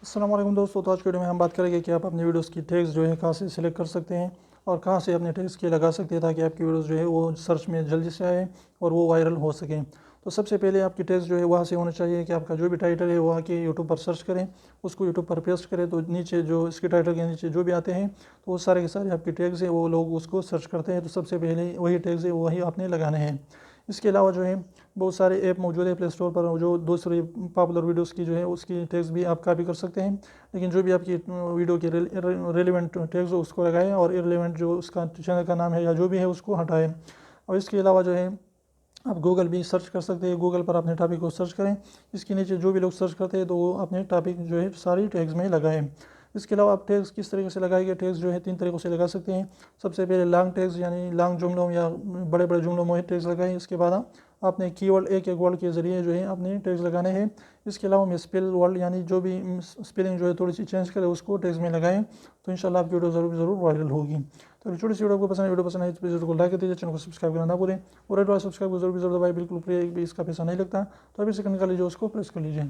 अस्सलाम वालेकुम दोस्तों। तो आज की वीडियो में हम बात करेंगे कि आप अपनी वीडियोस की टैग्स जो है कहाँ से सिलेक्ट कर सकते हैं और कहाँ से अपने टैग्स की लगा सकते हैं ताकि आपकी वीडियोस जो है वो सर्च में जल्दी से आए और वो वायरल हो सकें। तो सबसे पहले आपकी टैग्स जो है वहाँ से होना चाहिए कि आपका जो भी टाइटल है वो आके यूट्यूब पर सर्च करें, उसको यूट्यूब पर पेस्ट करें तो नीचे जो इसके टाइटल के नीचे जो भी आते हैं तो वो सारे के सारे आपके टैग्स है वो लोग उसको सर्च करते हैं। तो सबसे पहले वही टैग्स है वही आपने लगाने हैं। इसके अलावा जो है बहुत सारे ऐप मौजूद है प्ले स्टोर पर जो दूसरी पॉपुलर वीडियोस की जो है उसकी टैग्स भी आप कॉपी कर सकते हैं। लेकिन जो भी आपकी वीडियो के रेलिवेंट टैग्स हो उसको लगाएं और इररिलेवेंट जो उसका चैनल का नाम है या जो भी है उसको हटाएं। और इसके अलावा जो है आप गूगल भी सर्च कर सकते हैं। गूगल पर अपने टॉपिक को सर्च करें, इसके नीचे जो भी लोग सर्च करते हैं तो वो अपने टॉपिक जो है सारी टैग्स में लगाएं। इसके अलावा आप टैग्स किस तरीके से लगाएंगे, टैग्स जो है 3 तरीक़ों से लगा सकते हैं। सबसे पहले लॉन्ग टैग्स यानी लॉन्ग जुमलों या बड़े बड़े जुमलों में टैग्स लगाएं। इसके बाद आपने कीवर्ड एक एक वर्ड के ज़रिए जो है अपने टैग्स लगाने हैं। इसके अलावा में स्पेल वर्ड यानी जो भी स्पेलिंग जो है थोड़ी सी चेंज करें उसको टैग्स में लगाएं तो इंशाल्लाह आपकी वीडियो ज़रूर वायरल होगी। तो छोटी सी वीडियो वीडियो पसंद है तो प्लीज़ को लाइक कर दीजिए, चैनल को सब्सक्राइब करना ना भूलें और रेड वाला सब्सक्राइब को जरूर दबाएं, बिल्कुल फ्री, एक भी इसका पैसा नहीं लगता। तो अभी सेकंड निकाल लीजिए उसको प्रेस कर लीजिए।